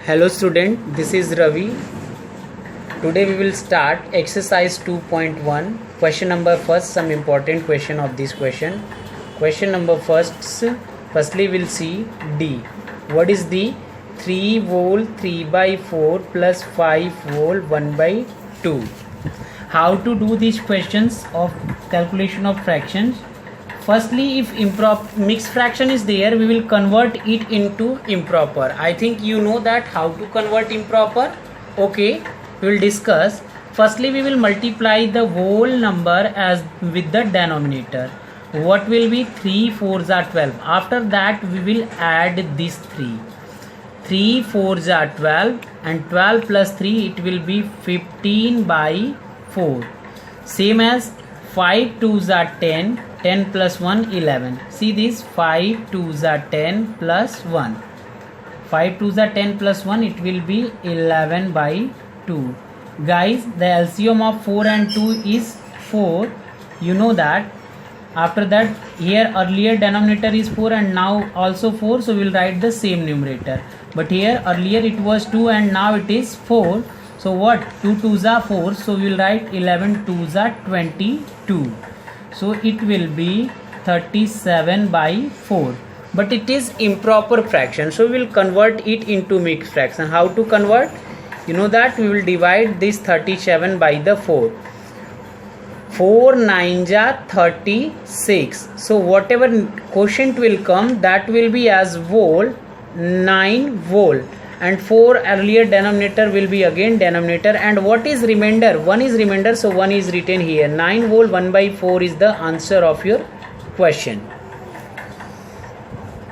Hello student, this is Ravi. Today we will start exercise 2.1. Question number first, some important question of this question. Question number firstly we'll see D. What is the 3 volt 3 by 4 plus 5 volt 1 by 2? How to do these questions of calculation of fractions? Firstly, if mixed fraction is there, we will convert it into improper. I think you know that how to convert improper. Okay, we will discuss. Firstly, we will multiply the whole number as with the denominator. What will be 3 4s are 12. After that, we will add these 3. 3 4s are 12 and 12 plus 3 it will be 15 by 4. Same as 5 2s are 10. 10 plus 1 11. See this 5 2s are 10 plus 1. 5 2s are 10 plus 1 it will be 11 by 2. Guys, the LCM of 4 and 2 is 4. You know that. After that here earlier denominator is 4 and now also 4, so we will write the same numerator. But here earlier it was 2 and now it is 4. So what? 2 2s are 4, so we will write 11 2s are 22. So it will be 37 by 4. But it is improper fraction, so we will convert it into mixed fraction. How to convert? You know that we will divide this 37 by the 4. 4 9s are 36. So whatever quotient will come, that will be as volt, 9 volt. And 4 earlier denominator will be again denominator, and what is remainder? 1 is remainder, so 1 is written here. 9 volt 1 by 4 is the answer of your question.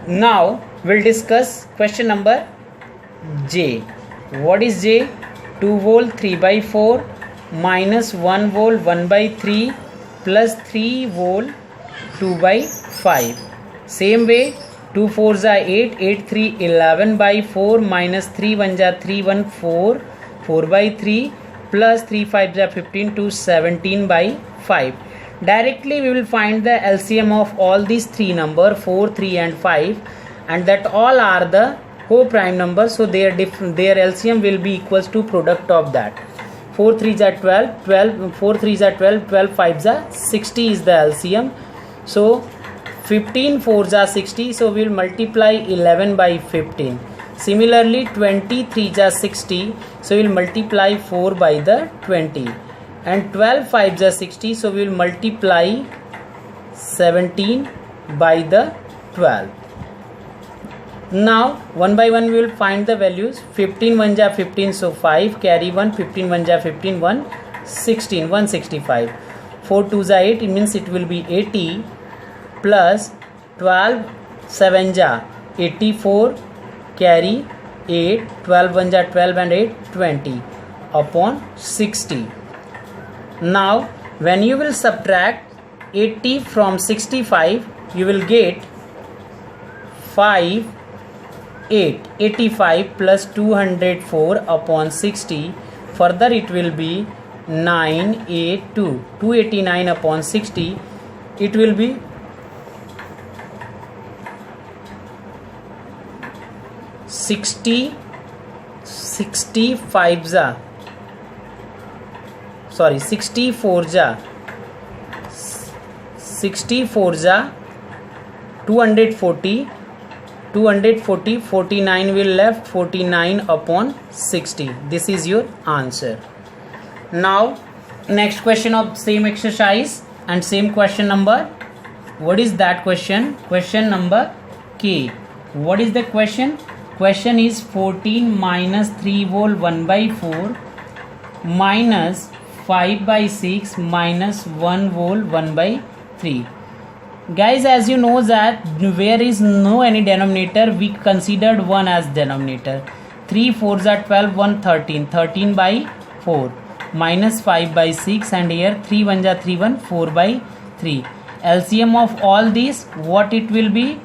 Now we'll discuss question number J. What is J? 2 volt 3 by 4 minus 1 volt 1 by 3 plus 3 volt 2 by 5. Same way, 2 4s are 8, 8 3 11 by 4 minus 3 1s are 3 1 4, 4 by 3 plus 3 5s are 15 to 17 by 5. Directly we will find the LCM of all these three numbers 4, 3 and 5, and that all are the co-prime numbers, so their LCM will be equals to product of that. 4 3s are 12, 4 3s are 12, 12 5s are 60 is the LCM. So 15 4s are 60, so we will multiply 11 by 15. Similarly 20 3s are 60, so we will multiply 4 by the 20. And 12 5s are 60, so we will multiply 17 by the 12. Now one by one we will find the values. 15 1s are 15, so 5, carry 1, 15 1s are 15, 1, 16, 165. 4 2s are 8, it means it will be 80. Plus 12 7s are 84, carry 8, 12 1s are 12 and 8 20 upon 60. Now when you will subtract 80 from 65, you will get 85 plus 204 upon 60. Further it will be 289 upon 60. It will be 64s are 240, 49 will left, 49 upon 60. This is your answer. Now next question of same exercise and same question number. What is that question? Question number K. What is the question? Question is 14 minus 3 volt 1 by 4 minus 5 by 6 minus 1 volt 1 by 3. Guys, as you know that where is no any denominator, we considered 1 as denominator. 3 4s are 12, 1 13, 13 by 4 minus 5 by 6, and here 3 1s are 3 1, 4 by 3. LCM of all these, what it will be?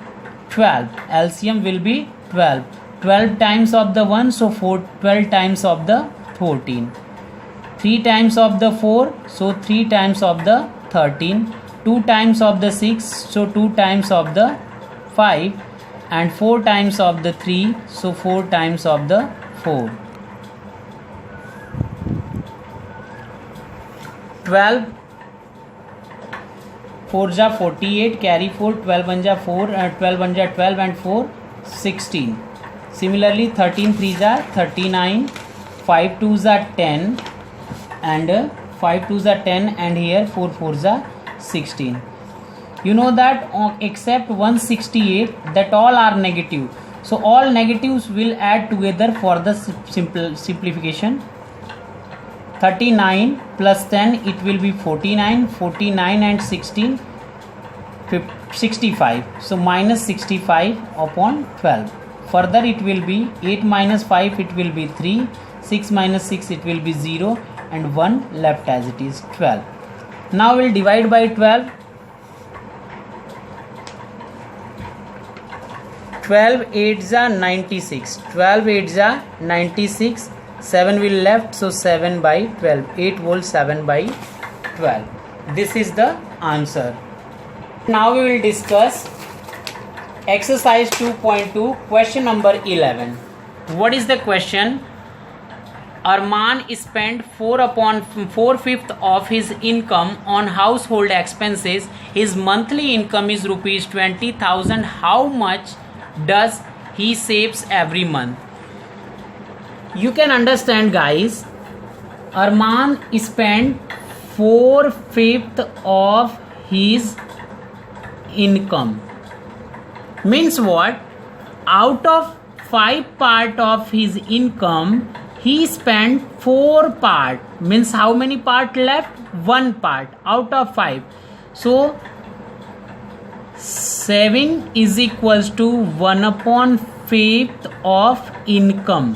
12. LCM will be 12. 12 times of the 1, so 12 times of the 14. 3 times of the 4, so 3 times of the 13. 2 times of the 6, so 2 times of the 5. and 4 times of the 3, so 4 times of the 4. 12 4 ja 48, carry 4, 12 1 ja 4, 12 1 ja 12 and 4 16. Similarly 13 3 ja 39, 5 2 ja 10 and 5 2 ja 10 and here 4 4 ja 16. You know that except 168 that all are negative, so all negatives will add together for the simplification. 39 plus 10 it will be 49, 49 and 16 65, so minus 65 upon 12. Further it will be 8 minus 5 it will be 3, 6 minus 6 it will be 0 and 1 left as it is 12. Now we'll divide by 12. 12 8s are 96, 12 8s are 96, 7 will left, so 7 by 12, 8 whole 7 by 12. This is the answer. Now we will discuss exercise 2.2 question number 11. What is the question? Arman spent 4/5 of his income on household expenses. His monthly income is rupees 20,000. How much does he saves every month? You can understand, guys, Arman spent 4/5 of his income. Means what? Out of 5 part of his income, he spent 4 part. Means how many part left? 1 part out of 5. So saving is equals to 1/5 of income.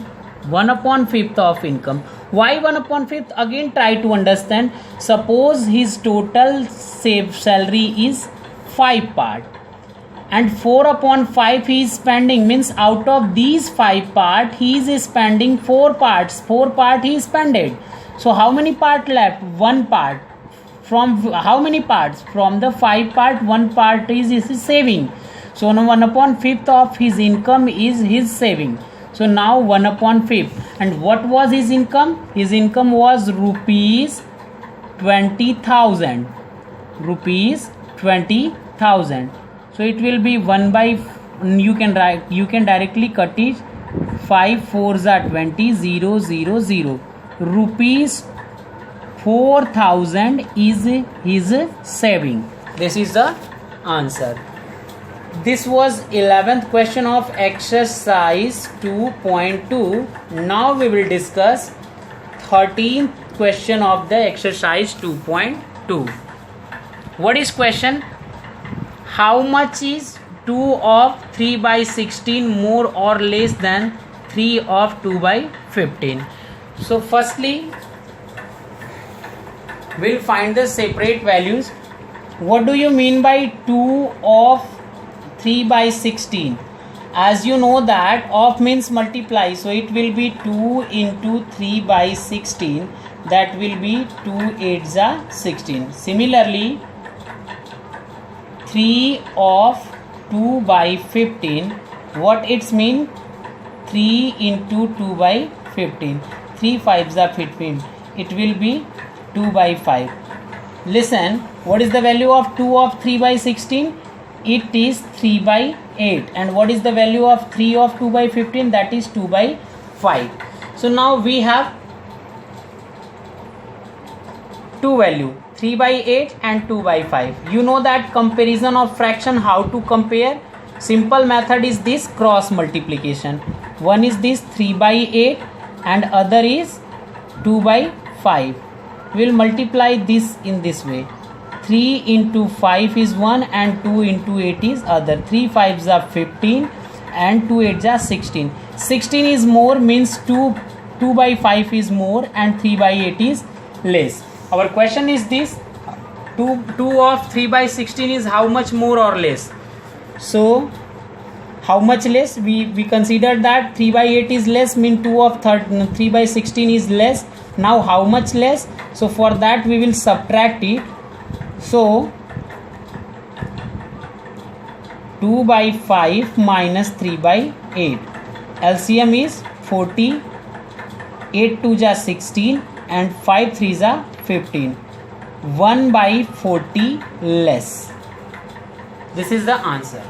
1/5 of income. Why 1/5? Again try to understand. Suppose his total salary is 5 part and 4/5 he is spending, means out of these 5 part he is spending 4 parts. 4 part he spended. So how many part left? 1 part. From how many parts? From the 5 part, 1 part is his saving. So 1/5 of his income is his saving. So now 1/5. And what was his income? His income was rupees 20,000. Rupees 20,000. So it will be 1 by, you can directly cut it. 5 4s are 20, 0 0 0. Rupees 4,000 is his saving. This is the answer. This was 11th question of exercise 2.2. Now we will discuss 13th question of the exercise 2.2. What is question? How much is 2 of 3 by 16 more or less than 3 of 2 by 15? So firstly, we'll find the separate values. What do you mean by 2 of 3 by 16? As you know that of means multiply, so it will be 2 into 3 by 16. That will be 2 8s are 16. Similarly, 3 of 2 by 15. What it's mean? 3 into 2 by 15. 3 5s are 15. It will be 2 by 5. Listen, what is the value of 2 of 3 by 16? It is 3 by 8. And what is the value of 3 of 2 by 15? That is 2 by 5. So now we have two value, 3 by 8 and 2 by 5. You know that comparison of fraction, how to compare? Simple method is this, cross multiplication. One is this 3 by 8 and other is 2 by 5. We will multiply this in this way. 3 into 5 is 1 and 2 into 8 is other. 3 5s are 15 and 2 8s are 16. 16 is more, means 2 by 5 is more and 3 by 8 is less. Our question is this, 2 of 3 by 16 is how much more or less? So how much less? We consider that 3 by 8 is less, mean 2 of 3 by 16 is less. Now how much less? So for that we will subtract it. So 2 by 5 minus 3 by 8. LCM is 40, 8 2s are 16 and 5 3s are 15. 1 by 40 less. This is the answer.